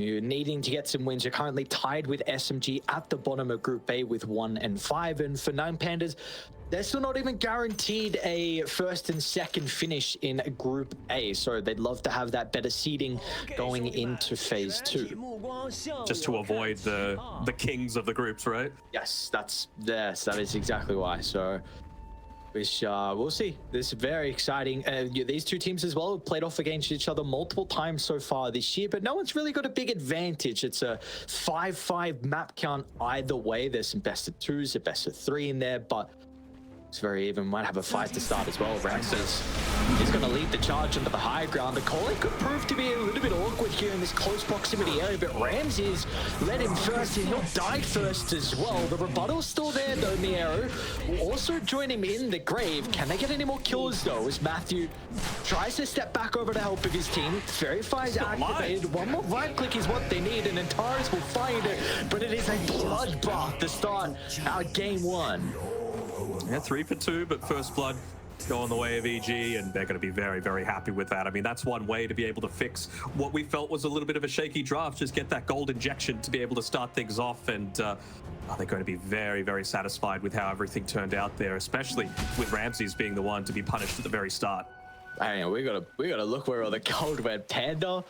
You're needing to get some wins. You're currently tied with SMG at the bottom of Group A with 1 and 5. And for 9Pandas, they're still not even guaranteed a first and second finish in Group A. So they'd love to have that better seeding going into Phase 2. Just to avoid the kings of the groups, right? Yes, that is exactly why. So which we'll see. This is very exciting. These two teams as well have played off against each other multiple times so far this year, but no one's really got a big advantage. It's a 5-5 map count either way. There's some best of 2s, a best of 3 in there, but it's very even. Might have a fight to start as well. Ramses is going to lead the charge onto the high ground. The calling could prove to be a little bit awkward here in this close proximity area, but Ramses led him first and he'll die first as well. The rebuttal's still there though. MieRo will also join him in the grave. Can they get any more kills though as Matthew tries to step back over to help of his team? Verify is activated. One more right click is what they need and Antares will find it, but it is a bloodbath to start our game 1. Yeah, 3 for 2, but first blood going the way of EG, and they're going to be very, very happy with that. I mean, that's one way to be able to fix what we felt was a little bit of a shaky draft, just get that gold injection to be able to start things off, and they're going to be very, very satisfied with how everything turned out there, especially with Ramses being the one to be punished at the very start. I mean, we gotta look where all the gold went. Panda,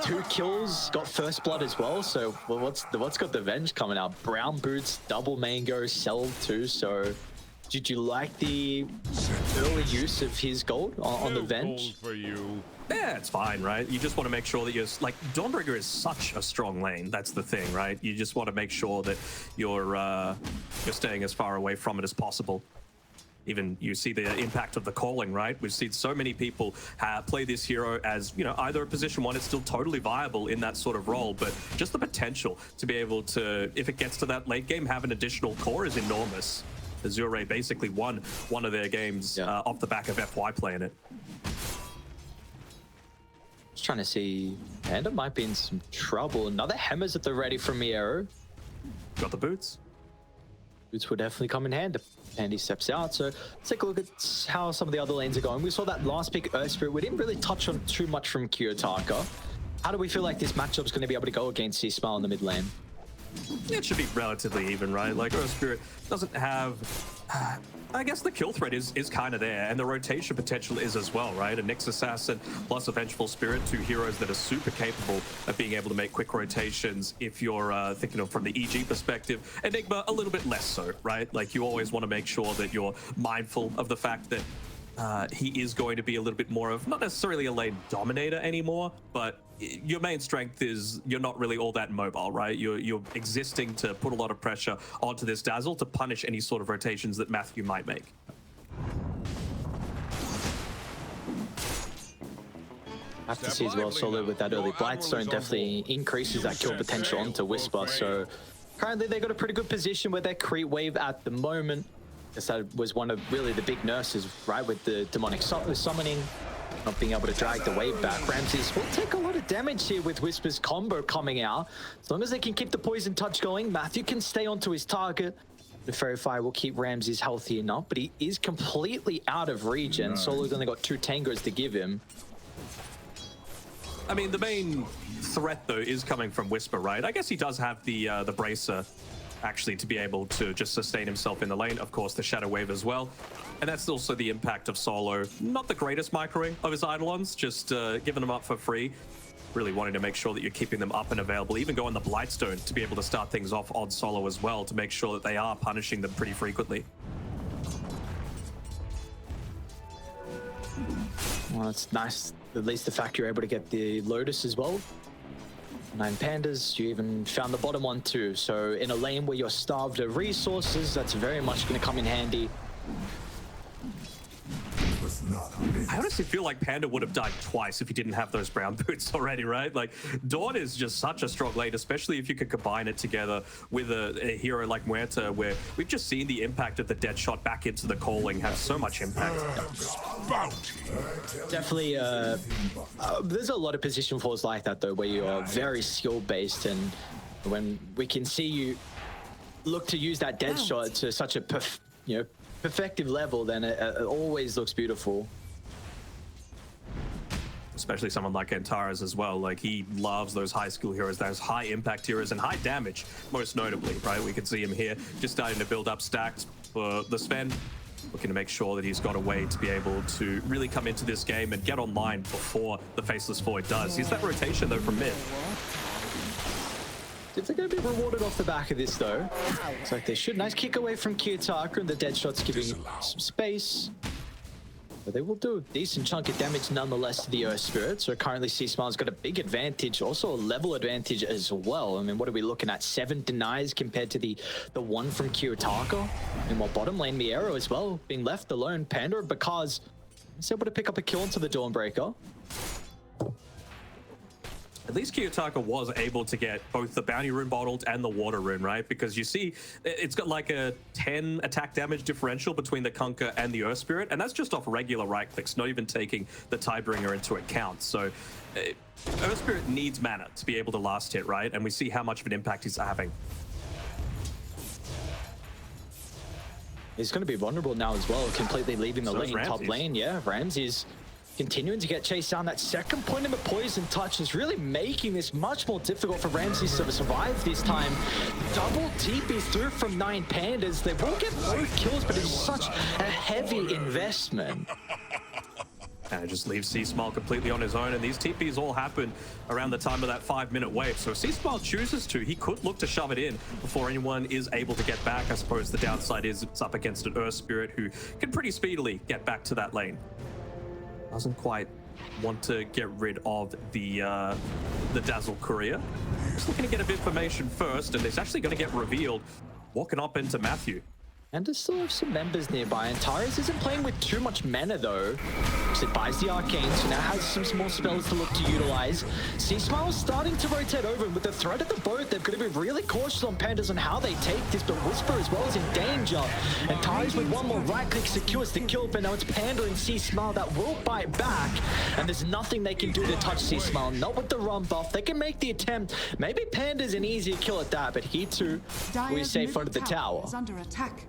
2 kills, got first blood as well. So what's got the Venge coming out? Brown boots, double mango, sell 2. So did you like the early use of his gold on the Venge? For you. Yeah, it's fine, right? You just want to make sure that you're like, Dawnbreaker is such a strong lane. That's the thing, right? You just want to make sure that you're staying as far away from it as possible. Even you see the impact of the calling, right? We've seen so many people play this hero as, you know, either a position 1, it's still totally viable in that sort of role, but just the potential to be able to, if it gets to that late game, have an additional core is enormous. Azure basically won one of their games off the back of FY playing it. Just trying to see, Panda might be in some trouble. Another hammers at the ready from MieRo. Got the boots. Boots will definitely come in hand. And he steps out. So let's take a look at how some of the other lanes are going. We saw that last pick, Wisper. We didn't really touch on too much from kiyotaka. How do we feel like this matchup is going to be able to go against C-Smile in the mid lane? It should be relatively even, right? Like, Earth Spirit doesn't have... I guess the kill threat is kind of there, and the rotation potential is as well, right? A Nyx Assassin plus a Vengeful Spirit, 2 heroes that are super capable of being able to make quick rotations if you're thinking of from the EG perspective. Enigma, a little bit less so, right? Like, you always want to make sure that you're mindful of the fact that he is going to be a little bit more of, not necessarily a lane dominator anymore, but your main strength is you're not really all that mobile, right? You're existing to put a lot of pressure onto this Dazzle to punish any sort of rotations that Matthew might make. I have to see as well, Solo with that early Blightstone definitely increases that kill potential onto Wisper. So currently they got a pretty good position with their creep wave at the moment. That was one of really the big nurses, right, with the demonic summoning, not being able to drag the wave back. Ramses will take a lot of damage here with Wisper's combo coming out. As long as they can keep the poison touch going, Matthew can stay onto his target. The Fairy Fire will keep Ramses healthy enough, but he is completely out of regen. Solo's only got 2 tangos to give him. I mean, the main threat, though, is coming from Wisper, right? I guess he does have the bracer, actually, to be able to just sustain himself in the lane. Of course, the Shadow Wave as well. And that's also the impact of Solo. Not the greatest microing of his Eidolons, just giving them up for free. Really wanting to make sure that you're keeping them up and available. Even going the Blightstone to be able to start things off on Solo as well, to make sure that they are punishing them pretty frequently. Well, it's nice, at least the fact you're able to get the Lotus as well. 9Pandas, you even found the bottom one too. So in a lane where you're starved of resources, that's very much going to come in handy. I honestly feel like Panda would have died twice if he didn't have those brown boots already, right? Like, Dawn is just such a strong lane, especially if you could combine it together with a hero like Muerta, where we've just seen the impact of the dead shot back into the calling have so much impact. Definitely, there's a lot of position falls like that though, where you are very skill-based, and when we can see you look to use that dead shot to such a perfective level, then it always looks beautiful. especially someone like Antares as well. Like, he loves those high skill heroes, those high impact heroes, and high damage, most notably, right? We can see him here just starting to build up stacks for the Sven, looking to make sure that he's got a way to be able to really come into this game and get online before the Faceless Void does. Here's that rotation, though, from mid. If they're going to be rewarded off the back of this, though, looks like they should. Nice kick away from kiyotaka, and the dead shot's giving some space. But they will do a decent chunk of damage nonetheless to the Earth Spirit. So currently C-Smile's got a big advantage, also a level advantage as well. I mean, what are we looking at? 7 denies compared to the 1 from kiyotaka. And while bottom lane MieRo as well, being left alone. Panda and Pakazs is able to pick up a kill into the Dawnbreaker. At least kiyotaka was able to get both the bounty rune bottled and the water rune, right? Because you see, it's got like a 10 attack damage differential between the Kunkka and the Earth Spirit, and that's just off regular right clicks, not even taking the Tidebringer into account. So Earth Spirit needs mana to be able to last hit, right? And we see how much of an impact he's having. He's going to be vulnerable now as well, completely leaving the lane, top lane. Yeah, Ramsey's continuing to get chased down. That second point of a poison touch is really making this much more difficult for Ramses to survive this time. Double TP through from 9Pandas. They will get both kills, but it's such a heavy investment. And it just leaves C-Smile completely on his own, and these TPs all happen around the time of that 5-minute wave. So if C-Smile chooses to, he could look to shove it in before anyone is able to get back. I suppose the downside is it's up against an Earth Spirit who can pretty speedily get back to that lane. Doesn't quite want to get rid of the Dazzle Courier. Just looking to get a bit of information first, and it's actually going to get revealed walking up into Matthew. And there's still have some members nearby. Antares isn't playing with too much mana though. So it buys the Arcane, so now has some small spells to look to utilize. C-Smile starting to rotate over, and with the threat of the boat, they're going to be really cautious on Pandas on how they take this, but Wisper as well is in danger. Antares with one more right click secures the kill, but now it's Panda and C-Smile that will bite back, and there's nothing they can do to touch C-Smile. Not with the run buff. They can make the attempt. Maybe Panda's an easier kill at that, but he too will be safe under the tower. Is under attack.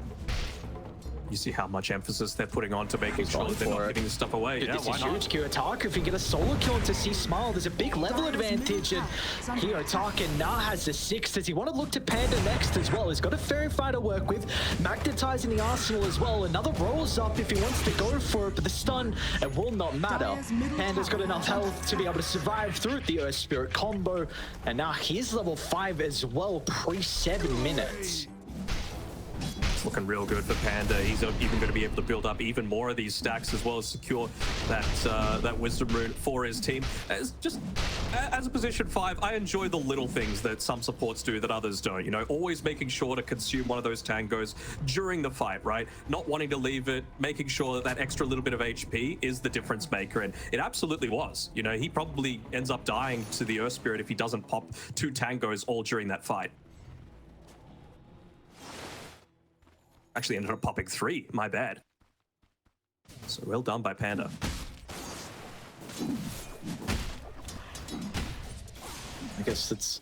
You see how much emphasis they're putting on to making sure that they're not giving this stuff away. Dude, yeah, this why is not? huge. Kiyotaka, if you get a solo kill into C-Smile, there's a big level advantage, and Kiyotaka now has the 6. Does he want to look to Panda next as well? He's got a Fairy Fire to work with, magnetizing the arsenal as well. Another rolls up if he wants to go for it, but the stun, it will not matter. Panda's got enough health to be able to survive through the Earth Spirit combo, and now he's level 5 as well, pre-7 minutes. It's looking real good for Panda. He's even going to be able to build up even more of these stacks as well as secure that Wisdom Rune for his team. As a position 5, I enjoy the little things that some supports do that others don't. You know, always making sure to consume one of those tangos during the fight, right? Not wanting to leave it, making sure that that extra little bit of HP is the difference maker, and it absolutely was. You know, he probably ends up dying to the Earth Spirit if he doesn't pop 2 tangos all during that fight. Actually ended up popping 3, my bad. So well done by Panda. I guess it's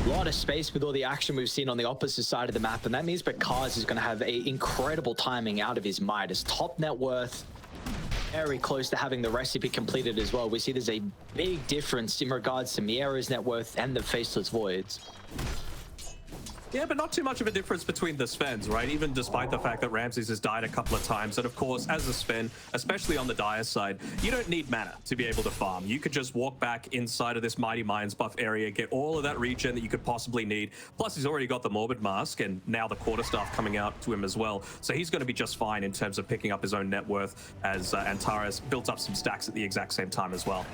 a lot of space with all the action we've seen on the opposite side of the map, and that means Pakazs is going to have an incredible timing out of his might. His top net worth very close to having the recipe completed as well. We see there's a big difference in regards to MieRo's net worth and the Faceless Voids. Yeah, but not too much of a difference between the Svens, right? Even despite the fact that Ramses has died a couple of times. And of course, as a Sven, especially on the dire side, you don't need mana to be able to farm. You could just walk back inside of this Mighty Mines buff area, get all of that regen that you could possibly need. Plus, he's already got the Morbid Mask and now the Quarterstaff coming out to him as well. So he's going to be just fine in terms of picking up his own net worth, as Antares built up some stacks at the exact same time as well.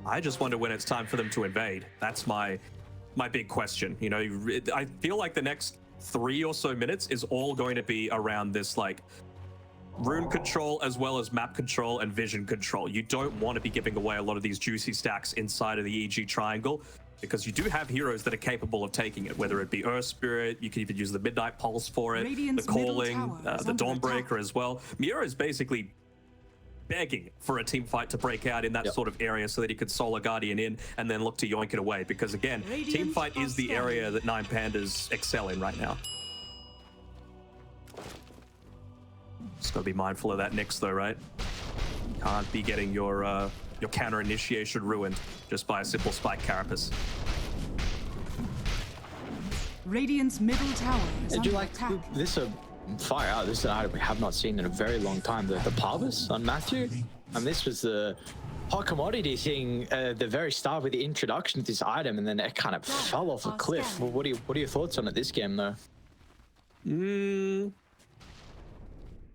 I just wonder when it's time for them to invade. That's my big question. You know, I feel like the next 3 or so minutes is all going to be around this, like, rune control as well as map control and vision control. You don't want to be giving away a lot of these juicy stacks inside of the EG triangle, because you do have heroes that are capable of taking it, whether it be Earth Spirit, you can even use the Midnight Pulse for it, the Calling, the Dawnbreaker as well. MieRo is basically begging for a team fight to break out in that sort of area so that he could Solar Guardian in and then look to yoink it away, because again, team fight is the area that 9Pandas excel in right now. Just gotta be mindful of that Nyx though, right? Can't be getting your counter initiation ruined just by a simple spike carapace. Radiant's middle tower is Did you under like attack. this? Fire out. This is an item we have not seen in a very long time. The Pakazs on Matthew. And this was the hot commodity thing at the very start with the introduction of this item, and then it kind of fell off a cliff. Well, what are your thoughts on it this game, though?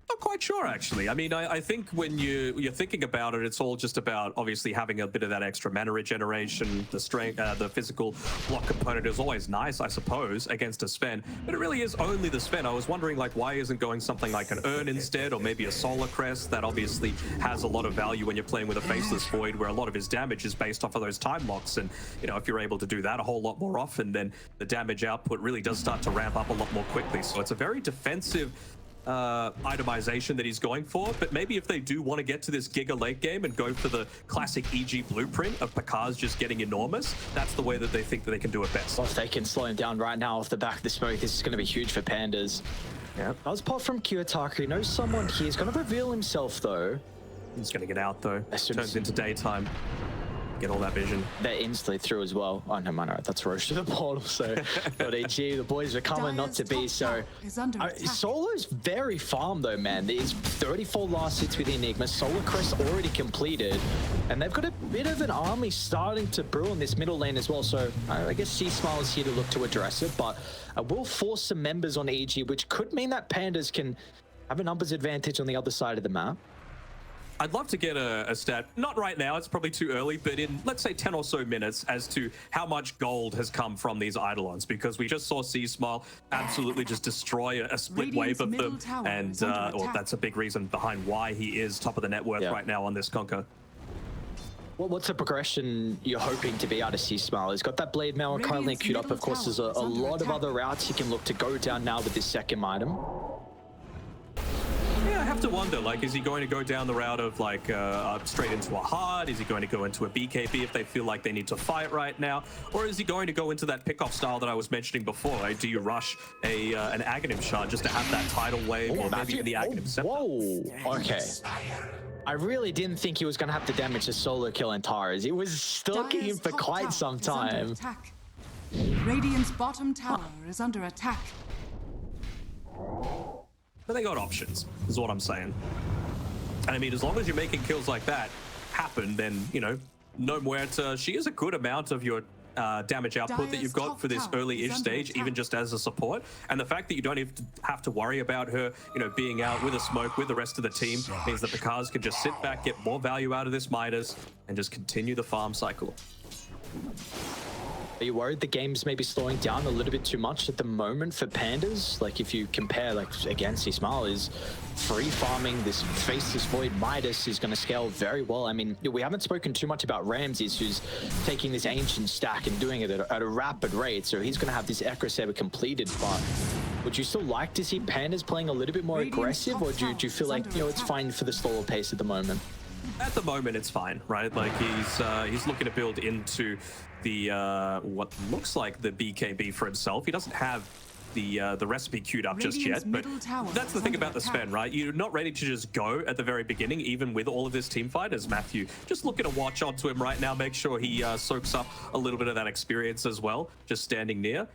Not quite sure, actually. I mean, I think when you're thinking about it, it's all just about obviously having a bit of that extra mana regeneration. The strength, the physical block component is always nice, I suppose, against a Sven. But it really is only the Sven. I was wondering, like, why isn't going something like an Urn instead, or maybe a Solar Crest that obviously has a lot of value when you're playing with a Faceless Void, where a lot of his damage is based off of those time locks. And you know, if you're able to do that a whole lot more often, then the damage output really does start to ramp up a lot more quickly. So it's a very defensive itemization that he's going for, but maybe if they do want to get to this Giga late game and go for the classic EG blueprint of Pakazs just getting enormous, that's the way that they think that they can do it best. Well, if they can slow him down right now off the back of the smoke, this is going to be huge for Pandas. Yeah, Buzz pop from kiyotaka. He knows someone here. He's going to reveal himself, though. he's going to get out though. As soon Turns as- into daytime. Get all that vision. They're instantly through as well. Oh no, man, that's Roche to the portal. So, but EG, the boys are coming not to be. So, is under attack. Solo's very farm though, man. There's 34 last hits with Enigma. Solar Crest already completed, and they've got a bit of an army starting to brew in this middle lane as well. So, I guess C-Smile is here to look to address it, but will force some members on EG, which could mean that Pandas can have a numbers advantage on the other side of the map. I'd love to get a stat, not right now, it's probably too early, but in, let's say, 10 or so minutes as to how much gold has come from these Eidolons, because we just saw C-Smile absolutely just destroy a split wave of them, and well, that's a big reason behind why he is top of the net worth right now on this conquer. Well, what's the progression you're hoping to be out of C-Smile? He's got that Blade Mail currently queued up. Of course, there's a lot of other routes he can look to go down now with this second item. Yeah, I have to wonder, like, is he going to go down the route of, like, straight into a hard? Is he going to go into a BKB if they feel like they need to fight right now? Or is he going to go into that pickoff style that I was mentioning before? Like, do you rush an Aghanim shard just to have that tidal wave, or maybe even the Aghanim scepter? Whoa, okay. I really didn't think he was going to have to damage a solo kill Antares. He was stalking him for quite some time. Radiant's bottom tower is under attack. But they got options, is what I'm saying. And I mean, as long as you're making kills like that happen, then, you know, no Muerta, she is a good amount of your damage output that you've got for this early-ish stage, even just as a support. And the fact that you don't even have to worry about her, you know, being out with a smoke with the rest of the team means that Pakazs can just sit back, get more value out of this Midas, and just continue the farm cycle. Are you worried the game's maybe slowing down a little bit too much at the moment for Pandas? Like, if you compare, like, again, C-Smile is free farming this Faceless Void Midas is going to scale very well. I mean, we haven't spoken too much about Ramses, who's taking this Ancient stack and doing it at a rapid rate. So he's going to have this Echo Saber completed, but would you still like to see Pandas playing a little bit more aggressive, or do you feel like, you know, it's fine for the slower pace at the moment? At the moment, it's fine, right? Like, he's looking to build into the what looks like the BKB for himself. He doesn't have the recipe queued up just yet, but that's the thing about the Sven, right? You're not ready to just go at the very beginning, even with all of this team fight, as Matthew just looking to watch onto him right now, make sure he soaks up a little bit of that experience as well, just standing near.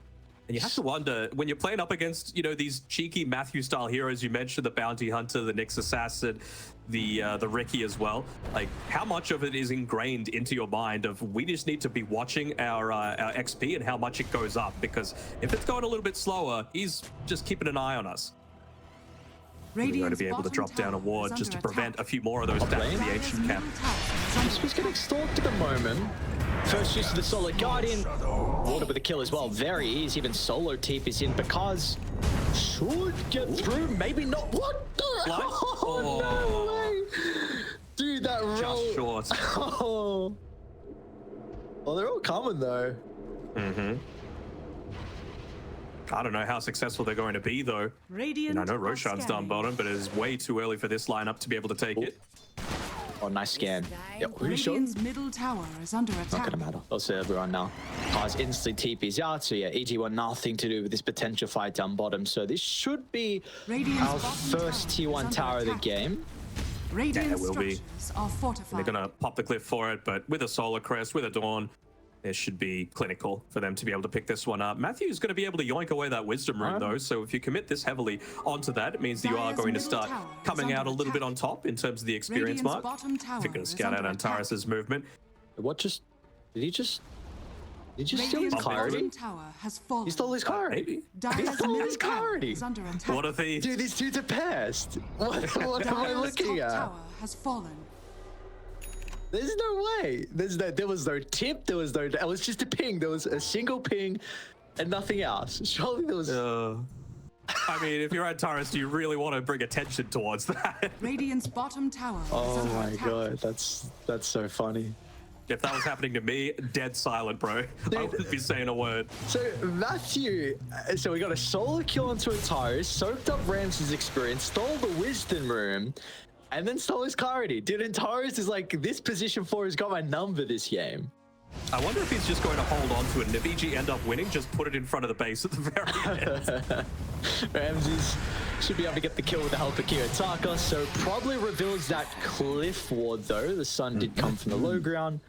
And you have to wonder, when you're playing up against, you know, these cheeky Matthew-style heroes, you mentioned the Bounty Hunter, the Nyx Assassin, the Riki as well, like, how much of it is ingrained into your mind of, we just need to be watching our XP and how much it goes up, because if it's going a little bit slower, he's just keeping an eye on us. We're going to be able to drop down a ward just to prevent a few more of those attacks in the Ancient camp. He's getting stalked at the moment. First use of the Solar Guardian. Water with a kill as well. Very easy. Even Solo Teep is in. Pakazs should get through. Maybe not. What the? Oh, no way. Dude, that roll. Just short. Oh. Well, they're all coming though. Mm-hmm. I don't know how successful they're going to be, though. And I know Roshan's down bottom, but it is way too early for this lineup to be able to take it. Oh, nice scan. Yeah, who's showing? Radiant's middle tower is under Not attack. gonna matter. I'll say everyone now. Pakazs instantly TP's out, so yeah, EG want nothing to do with this potential fight down bottom. So this should be Radiant's our bottom first tower Tier is 1 under tower of the attack. game. Radiant Yeah, it will be. structures are fortified. They're gonna pop the cliff for it, but with a solar crest, with a dawn, it should be clinical for them to be able to pick this one up. Matthew's going to be able to yoink away that wisdom room, though. So if you commit this heavily onto that, it means that you are Dire's going to middle start tower is coming under out a little bit attack. on top in terms of the experience Radiant's mark. bottom tower If you're going to is scout out under attack. Antares' movement. What just... Did he just steal his Radiant's clarity? bottom tower has fallen. He stole his clarity. Maybe. Dire's stole middle his tower clarity. is under attack. What a thief. Dude, these dudes are past. What am I Dire's looking top at? tower has fallen. There's no way. There was no tip. There was no... It was just a ping. There was a single ping and nothing else. Surely there was... I mean, if you're Antares, do you really want to bring attention towards that? Radiant's bottom tower is Oh under my attack. god, that's so funny. If that was happening to me, dead silent, bro. I wouldn't be saying a word. So Matthew, so we got a solo kill onto Antares, soaked up Ramses' experience, stole the wisdom room, and then stole his clarity. Dude, Antares is like, this position 4 has got my number this game. I wonder if he's just going to hold on to it, and if EG end up winning, just put it in front of the base at the very end. Ramses should be able to get the kill with the help of kiyotaka, so probably reveals that cliff ward though. The sun did come from the low ground,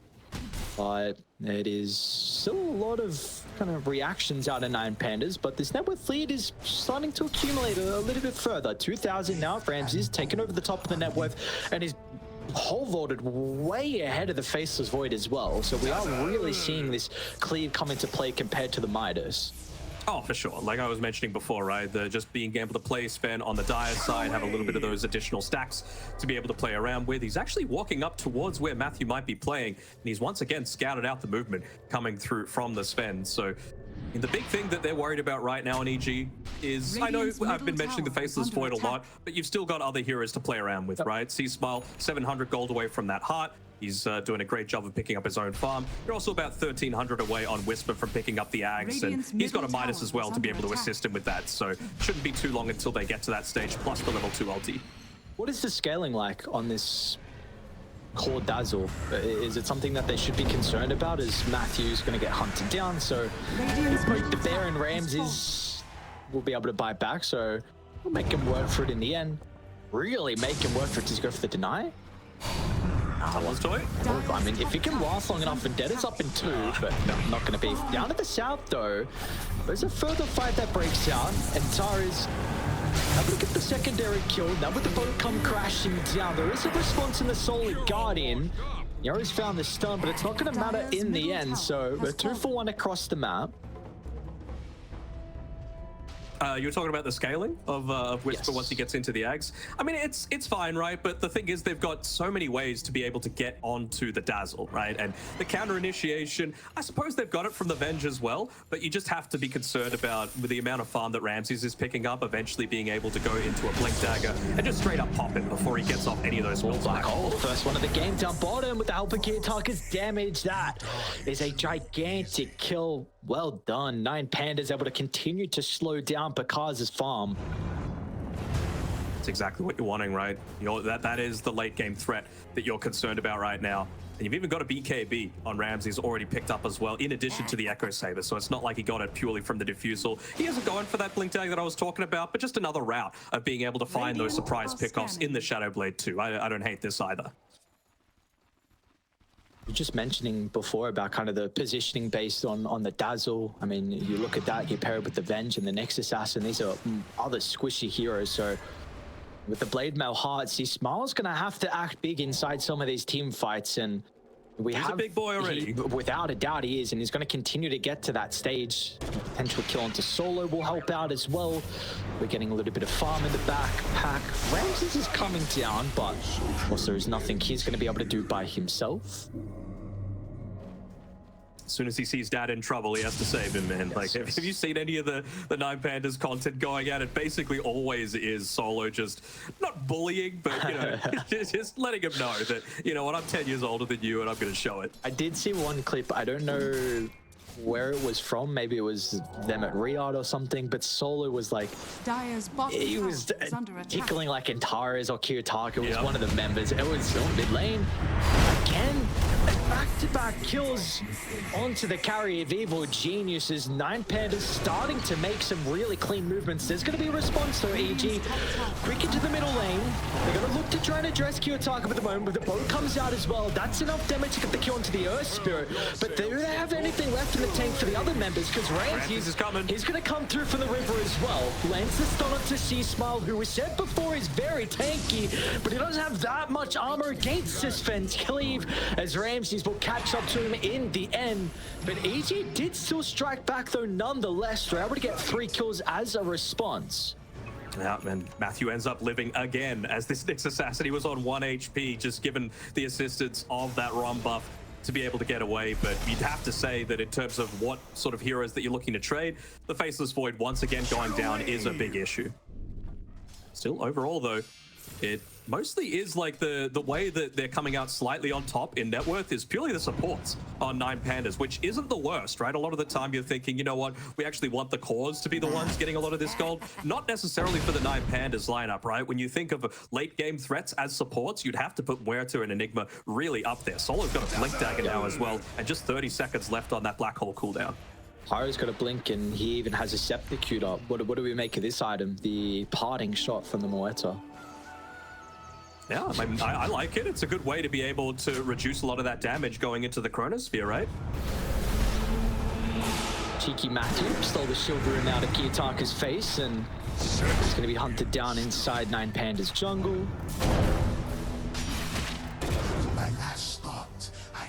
but it is still a lot of kind of reactions out of 9Pandas, but this net worth lead is starting to accumulate a little bit further. 2,000 now. Ramses taking over the top of the net worth and is whole vaulted way ahead of the Faceless Void as well. So we are really seeing this cleave come into play compared to the Midas. Oh, for sure. Like I was mentioning before, right? Just being able to play Sven on the Dire side, have a little bit of those additional stacks to be able to play around with. He's actually walking up towards where Matthew might be playing, and he's once again scouted out the movement coming through from the Sven. So the big thing that they're worried about right now in EG is, I know Radiant's I've been middle mentioning the tower is Faceless under Void a lot, attack. but you've still got other heroes to play around with, right? C-Smile, 700 gold away from that heart. He's doing a great job of picking up his own farm. You're also about 1,300 away on Wisper from picking up the Ags, Radiant's and he's got a middle Midas tower as well is to be under able to attack. assist him with that. So shouldn't be too long until they get to that stage, plus the level 2 ulti. What is the scaling like on this core Dazzle? Is it something that they should be concerned about? Is Matthew's going to get hunted down? So Radiant's both middle the Bear tower and has Ramses will be able to buy back, so we'll make him work for it in the end. Really make him work for it to go for the deny? Someone's toy. I mean, if he can last long enough, and Dead is up in 2, but no, not going to be. Down to the south, though, there's a further fight that breaks out, and Tara's able to get the secondary kill. Now with the boat come crashing down, there is a response in the Solar Guardian. MieRo's found the stun, but it's not going to matter in the end, so we're 2 for 1 across the map. You were talking about the scaling of Wisper Yes. once he gets into the Ags. I mean, it's fine, right? But the thing is, they've got so many ways to be able to get onto the Dazzle, right? And the counter initiation, I suppose they've got it from the Venge as well, but you just have to be concerned about with the amount of farm that Ramses is picking up, eventually being able to go into a Blink Dagger and just straight up pop it before he gets off any of those walls. Black hole, first one of the game down bottom with the help of kiyotaka's damage. That is a gigantic kill. Well done. 9Pandas able to continue to slow down Pakazs' farm. That's exactly what you're wanting, right? That is the late game threat that you're concerned about right now. And you've even got a BKB on Ramses already picked up as well, in addition to the Echo Saber. So it's not like he got it purely from the Diffusal. He hasn't gone for that Blink Tag that I was talking about, but just another route of being able to find those surprise pickoffs in the Shadowblade too. I don't hate this either. You're just mentioning before about kind of the positioning based on the Dazzle. I mean, you look at that, you pair it with the Venge and the Next Assassin. These are other squishy heroes. So with the Blade Mail Hearts, Smile's going to have to act big inside some of these team fights. And he's a big boy already. Without a doubt he is, and he's going to continue to get to that stage. Potential kill onto Solo will help out as well. We're getting a little bit of farm in the backpack. Ramses is coming down, but also there's nothing he's going to be able to do by himself. As soon as he sees Dad in trouble, he has to save him, man. Yes, yes. Have you seen any of the 9Pandas content going at it? Basically always is Solo just, not bullying, but, you know, just letting him know that, you know what, I'm 10 years older than you and I'm going to show it. I did see one clip. I don't know where it was from. Maybe it was them at Riyadh or something, but Solo was like, Dire's bottom he tower was is under attack. tickling like Antares or Kiyotaka was Yep. one of the members. It was on mid lane. Again, back-to-back kills onto the carry of Evil Geniuses. 9Pandas starting to make some really clean movements. There's going to be a response though, EG. Quick into the middle lane. They're going to look to try and address Kiyotaka at the moment, but the bow comes out as well. That's enough damage to get the kill into the Earth Spirit. But do they have anything left in the tank for the other members? Because Ramses is coming. He's going to come through from the river as well. Lands the stun to C-Smile, who we said before is very tanky, but he doesn't have that much armor against this fence cleave, as Ramses will catch up to him in the end. But EG did still strike back though nonetheless. They're able to get 3 kills as a response. Yeah, and Matthew ends up living again as this Nyx Assassin. He was on 1 HP, just given the assistance of that ROM buff to be able to get away. But you'd have to say that in terms of what sort of heroes that you're looking to trade, the Faceless Void once again going down is a big issue. Still, overall though, it mostly is like the way that they're coming out slightly on top in net worth is purely the supports on 9Pandas, which isn't the worst, right? A lot of the time you're thinking, you know what, we actually want the cores to be the ones getting a lot of this gold. Not necessarily for the 9Pandas lineup, right? When you think of late game threats as supports, you'd have to put MieRo and Enigma really up there. Solo's got a Blink Dagger now as well, and just 30 seconds left on that Black Hole cooldown. Pyro's got a blink and he even has a scepter queued up. What do we make of this item? The parting shot from the MieRo. Yeah, I mean, I like it. It's a good way to be able to reduce a lot of that damage going into the Chronosphere, right? Cheeky Matthew stole the shield room out of Kiyotaka's face and he's going to be hunted down inside 9Pandas jungle.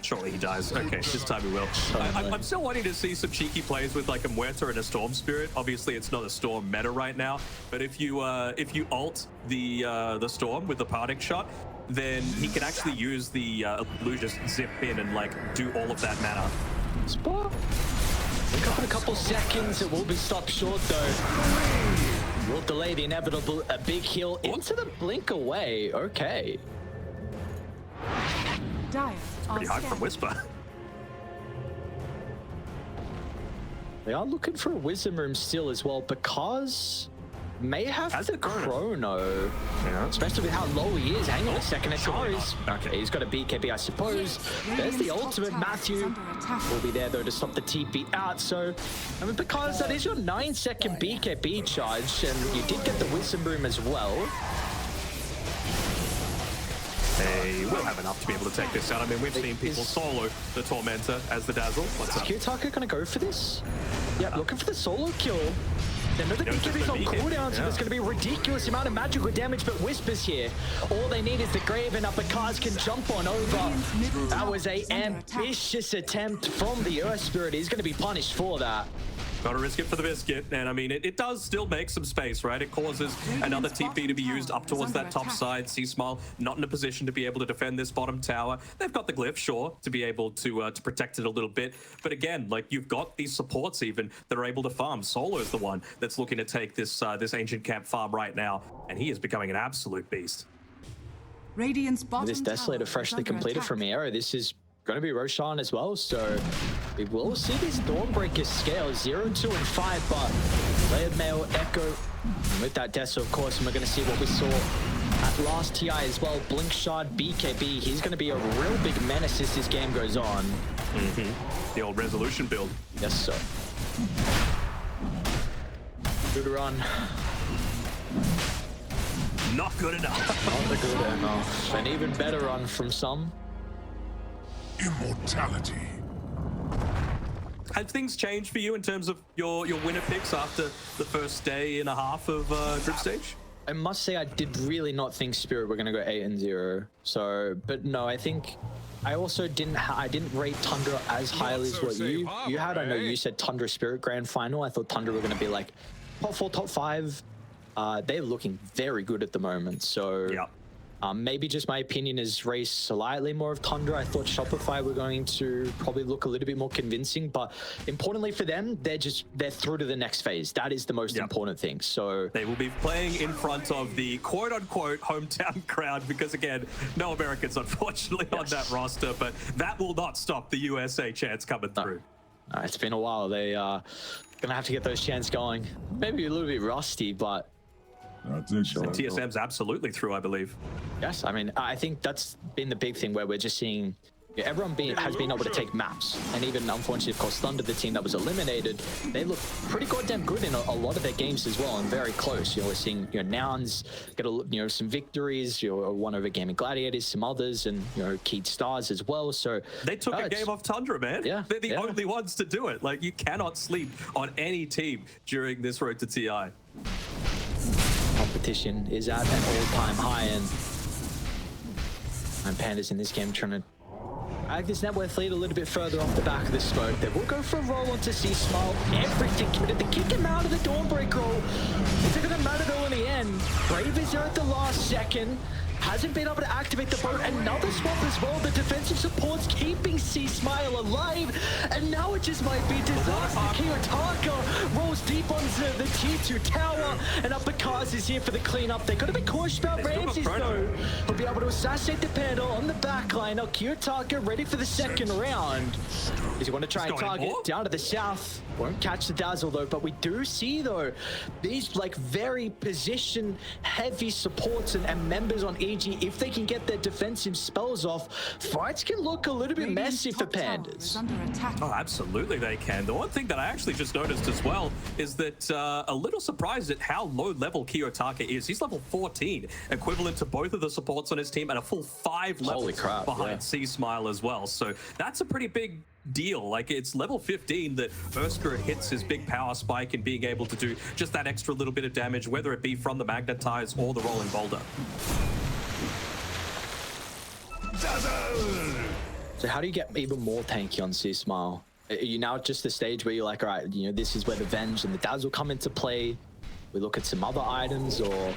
Surely he dies. Okay, this time he will. I'm still wanting to see some cheeky plays with like a MieRo and a Storm Spirit. Obviously, it's not a Storm meta right now, but if you ult the Storm with the parting shot, then he can actually use the illusion, zip in and like do all of that mana. Spot. In a couple seconds, it will be stopped short though. Will delay the inevitable. A big heal into the blink away. Okay. Dire Pretty high from Wisper. They are looking for a wisdom room still as well. Pakazs may have Has the the chrono. chrono. Yeah. Especially with how low he is. Hang on a second, Antares. Okay, he's got a BKB, I suppose. There's the ultimate. Matthew will be there though to stop the TP out. So, I mean, because that is your 9-second BKB charge, and you did get the wisdom room as well. They will have enough to be able to take this out. I mean, we've seen people solo the Tormentor as the Dazzle. What's Is up? Kiyotaka gonna go for this? Yeah, looking for the solo kill. They know the Yeah, BKB's on BKB, cooldown, so yeah. there's gonna be a ridiculous amount of magical damage, but Wisper's here. All they need is the grave, and Pakazs can jump on over. That was a ambitious attempt from the Earth Spirit. He's gonna be punished for that. Gotta risk it for the biscuit, and I mean, it does still make some space, right? It causes another TP to be used up towards that top side. C-Smile not in a position to be able to defend this bottom tower. They've got the glyph, sure, to be able to protect it a little bit. But again, like, you've got these supports even that are able to farm. Solo's the one that's looking to take this this ancient camp farm right now, and he is becoming an absolute beast. Radiant's bottom This Desolator tower is freshly under completed attack. from MieRo. This is going to be Roshan as well, so we will see these Dawnbreakers scale 0, 2, and 5, but Layered Mail, Echo, with that Deso, of course, and we're going to see what we saw at last TI as well. Blink Shard, BKB, he's going to be a real big menace as this game goes on. The old resolution build. Yes, sir. Good run. Not good enough. Not good enough. An even better run from some. Immortality. Have things changed for you in terms of your winner picks after the first day and a half of group stage? I must say I did really not think Spirit were going to go 8-0. So, but no, I think I also didn't rate Tundra as highly as what you had. I know you said Tundra Spirit Grand Final. I thought Tundra were going to be like top 4, top 5. They're looking very good at the moment. So Yeah. maybe just my opinion is raised slightly more of Tundra. I thought Shopify were going to probably look a little bit more convincing, but importantly for them, they're through to the next phase. That is the most important thing. So They will be playing in front of the quote-unquote hometown crowd because, again, no Americans, unfortunately, on that roster, but that will not stop the USA chance coming through. It's been a while. They gonna have to get those chants going. Maybe a little bit rusty, but That's it. Sure. TSM's absolutely through, I believe. yes, I mean, I think that's been the big thing where we're just seeing everyone has been able to take maps, and even unfortunately, of course, Thunder, the team that was eliminated, they look pretty goddamn good in a lot of their games as well, and very close. We're seeing Nouns get some victories, one over Gaming Gladiators, some others, and Keat Stars as well. So they took a game off Tundra, man. Yeah, They're the only ones to do it. Like, you cannot sleep on any team during this road to TI. Competition is at an all-time high, and Pandas in this game trying to drag this net worth lead a little bit further off the back of the smoke. They will go for a roll onto C-Smile. Everything committed to kick him out of the Dawnbreak roll. Is it going to matter though in the end? Brave is there at the last second. Hasn't been able to activate the boat. Another swap as well. The defensive support's keeping C-Smile alive. And now it just might be disaster. Kiyotaka rolls deep onto the T2 tower. And Pakazs is here for the cleanup. They're going to be cautious about Ramses though. He'll be able to assassinate the Panda on the back line. Now Kiyotaka ready for the second round. He's going to try and target down to the south. Won't catch the Dazzle though, but we do see though these like very position heavy supports and members on EG, if they can get their defensive spells off, fights can look a little bit messy for Pandas. Oh, absolutely they can. The one thing that I actually just noticed as well is that a little surprised at how low level Kiyotaka is. He's level 14, equivalent to both of the supports on his team, and a full 5 levels behind C-Smile as well. So that's a pretty big deal. Like, it's level 15 that Wisper hits his big power spike and being able to do just that extra little bit of damage, whether it be from the magnetize or the rolling boulder. So how do you get even more tanky on C-Smile? Are you now at just the stage where you're like, all right, this is where the Venge and the Dazzle come into play? We look at some other items, or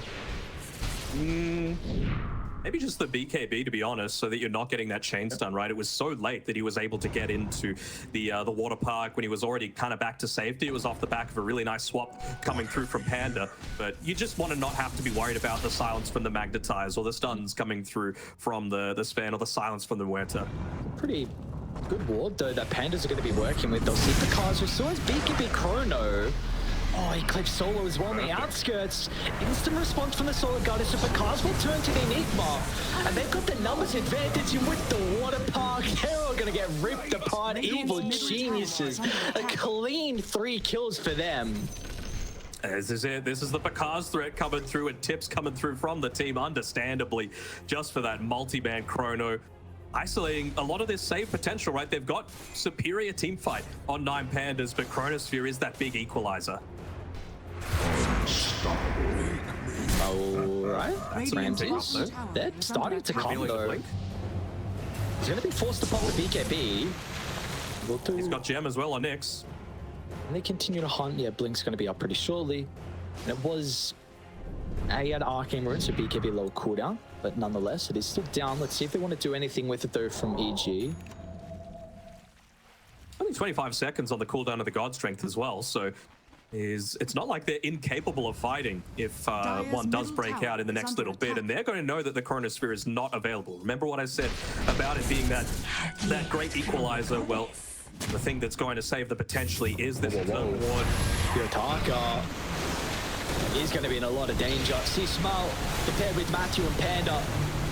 maybe just the BKB, to be honest, so that you're not getting that chain stun, right? It was so late that he was able to get into the water park when he was already kind of back to safety. It was off the back of a really nice swap coming through from Panda, but you just want to not have to be worried about the silence from the magnetize or the stuns coming through from the span or the silence from the Muerta. Pretty good ward though that Pandas are going to be working with. They'll see Pakazs, who saw his BKB chrono. Oh, he clips solo as well on the outskirts. Instant response from the solo goddess, so Pakazs will turn to the Enigma. And they've got the numbers advantage, and with the water park, they're all gonna get ripped apart. Evil geniuses. A clean 3 kills for them. This is it. This is the Pakazs threat coming through, and tips coming through from the team, understandably, just for that multi-man chrono. Isolating a lot of this save potential, right? They've got superior team fight on 9Pandas, but Chronosphere is that big equalizer. Alright, that's Ramses. They're starting to come though. He's going to be forced to pop the BKB. He's got Gem as well on Nyx. And they continue to hunt. Yeah, Blink's going to be up pretty shortly. And it was... he had Arcane Rune, so BKB low cooldown. But nonetheless, it is still down. Let's see if they want to do anything with it though from EG. Only 25 seconds on the cooldown of the God Strength as well, so it's not like they're incapable of fighting if one does break out in the next little bit, and they're going to know that the Chronosphere is not available. Remember what I said about it being that great equalizer? Well, the thing that's going to save the potentially is this third ward. Kiyotaka is going to be in a lot of danger. C-Smile compared with Matthew and Panda,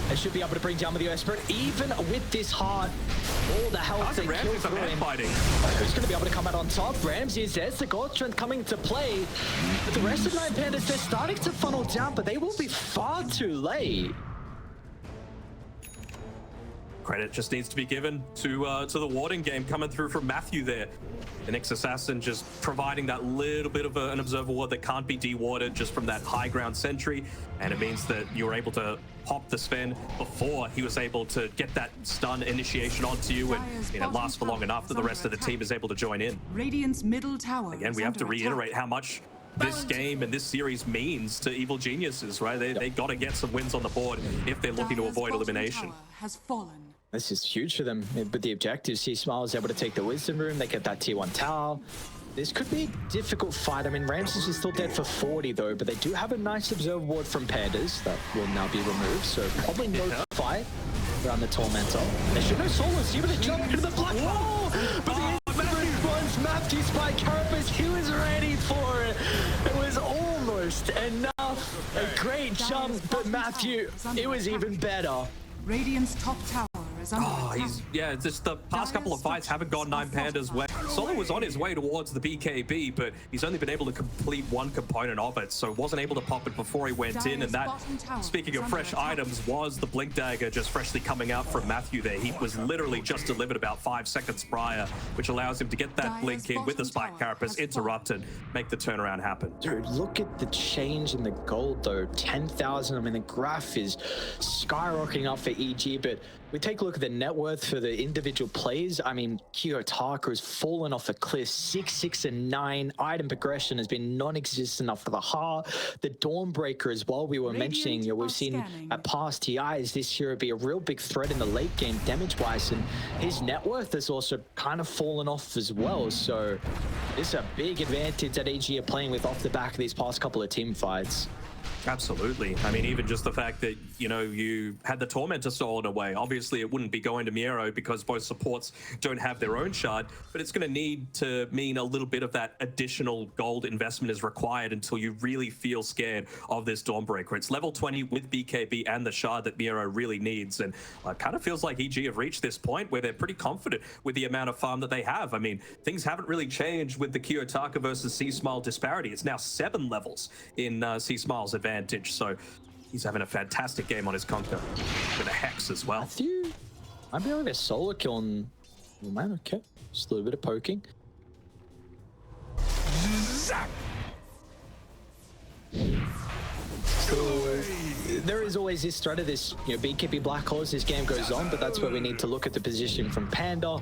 they should be able to bring down with the Wisper. Even with this heart, all the health they kill through him. Who's going to be able to come out on top? Ramses, there's the gold strength coming to play. But the rest of 9Pandas, they're starting to funnel down, but they will be far too late. Credit just needs to be given to the warding game coming through from Matthew there. The Nyx Assassin just providing that little bit of an observer ward that can't be de-warded just from that high ground sentry, and it means that you're able to pop the Sven before he was able to get that stun initiation onto you, and it lasts for long enough that the rest of the team is able to join in. Radiant's middle tower. Again, we have to reiterate how much this game and this series means to Evil Geniuses, right? They got to get some wins on the board if they're looking to avoid elimination. Has fallen. This is huge for them, but the objective, C-Smile is able to take the Wisdom Room, they get that tier 1 tower. This could be a difficult fight. I mean, Ramses is still dead for 40 though, but they do have a nice observer ward from Pandas that will now be removed, so probably no fight around the Tormentor. They should know Solos, even to jump into the black wall, but the response Matthew Spike Carapace, he was ready for it. It was almost enough. A great jump, but Matthew, it was even better. Radiant's top tower is under attack. Yeah, just the past couple of fights haven't gone 9Pandas' way. Solo was on his way towards the BKB, but he's only been able to complete one component of it, so wasn't able to pop it before he went in. And that, speaking of fresh items, was the Blink Dagger just freshly coming out from Matthew there. He was literally just delivered about 5 seconds prior, which allows him to get that Blink in with the Spike Carapace, interrupt and make the turnaround happen. Dude, look at the change in the gold though. 10,000. I mean, the graph is skyrocketing up for EG, but we take a look at the net worth for the individual plays. I mean, Kiyotaka has fallen off a cliff, 6, 6, and 9. Item progression has been non-existent after the heart. The Dawnbreaker as well, we were mentioning, you know, we've seen at past TIs this year be a real big threat in the late game damage-wise, and his net worth has also kind of fallen off as well. So it's a big advantage that EG are playing with off the back of these past couple of team fights. Absolutely. I mean, even just the fact that, you know, you had the Tormentor stolen away. Obviously, it wouldn't be going to MieRo because both supports don't have their own shard, but it's going to need to mean a little bit of that additional gold investment is required until you really feel scared of this Dawnbreaker. It's level 20 with BKB and the shard that MieRo really needs, and it kind of feels like EG have reached this point where they're pretty confident with the amount of farm that they have. I mean, things haven't really changed with the Kiyotaka versus C-Smile disparity. It's now 7 levels in C-Smile's advantage. So he's having a fantastic game on his Conquer with a Hex as well. Matthew might be able to get a solo kill on... Oh man, okay. Just a little bit of poking. So there is always this threat of this, you know, BKB Black Horse. This game goes on, but that's where we need to look at the position from Panda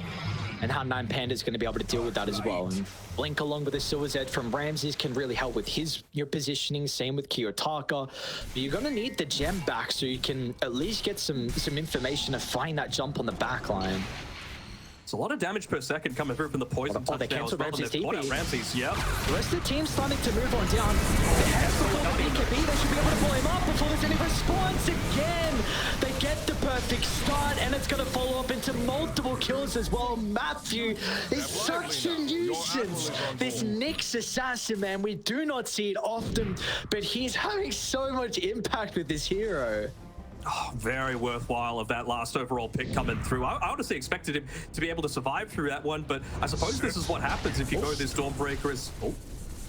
and how 9Pandas is going to be able to deal with that as well. And Blink along with the Silver's Edge from Ramses can really help with his positioning. Same with Kiyotaka. But you're going to need the gem back so you can at least get some information to find that jump on the back line. It's a lot of damage per second coming through from the poison touch now as well. Ramses' They've brought out TP. Ramses, yep. The rest of the team's starting to move on down. They have before the BKB. They should be able to pull him up before there's any response again. They get the perfect start, and it's going to follow up into multiple kills as well. Matthew is such a nuisance. This Nyx assassin, man, we do not see it often, but he's having so much impact with this hero. Oh, very worthwhile of that last overall pick coming through. I honestly expected him to be able to survive through that one, but I suppose this is what happens if you go this Dawnbreaker as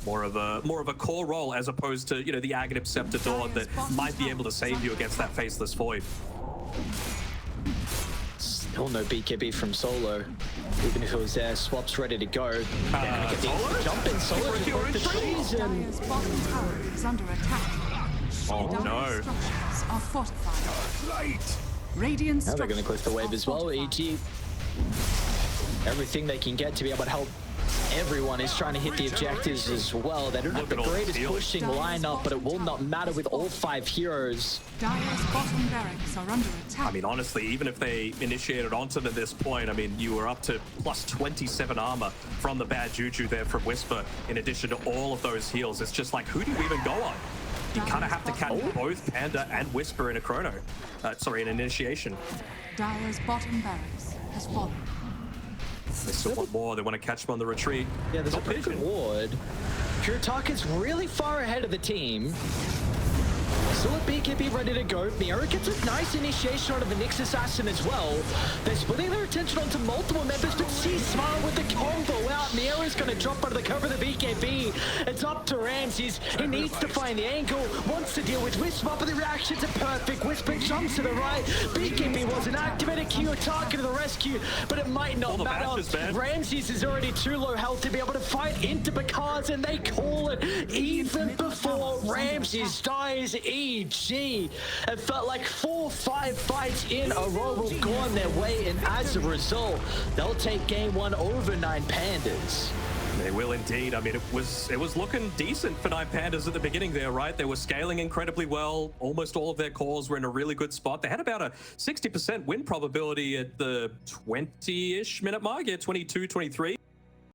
more of a core role as opposed to, you know, the Aghanim Scepter Dawn that might be able to save you against that Faceless Void. Still no BKB from Solo. Even if it was there, Swap's ready to go. They're gonna get the jump in Solo to break the trees and... Dire's bottom tower is under attack. Oh Dire's no. structures are fortified. Radiant Now they're going to structures click the wave are as well. fortified. EG, everything they can get to be able to help everyone is trying to hit the objectives as well. They don't have the greatest pushing lineup, but it will not matter with all 5 heroes. Dire's bottom barracks are under attack. I mean, honestly, even if they initiated onto them at this point, I mean, you were up to plus 27 armor from the bad juju there from Wisper, in addition to all of those heals. It's just like, who do you even go on? You kind of have to catch both Panda and Wisper in a chrono. Sorry, an initiation. Dire's bottom barracks has fallen. They still want more. They want to catch him on the retreat. Yeah, there's a Not pretty good vision. ward. Kiyotaka's really far ahead of the team. Still a BKB ready to go. MieRo gets a nice initiation out of the Nyx assassin as well. They're splitting their attention onto multiple members, but C-Smile with the combo out. MieRo's going to drop out of the cover of the BKB. It's up to Ramses. He needs to find the angle, wants to deal with Wisper, but the reactions are perfect. Wisper jumps to the right. BKB wasn't activated. Kiyotaka to the rescue, but it might not matter. Ramses is already too low health to be able to fight into Pakazs, and they call it even before Ramses dies. EG. It felt like 4 or 5 fights in a row have gone their way, and as a result, they'll take game 1 over 9Pandas. They will indeed. I mean, it was looking decent for 9Pandas at the beginning there, right? They were scaling incredibly well. Almost all of their cores were in a really good spot. They had about a 60% win probability at the 20-ish minute mark, yeah, 22, 23.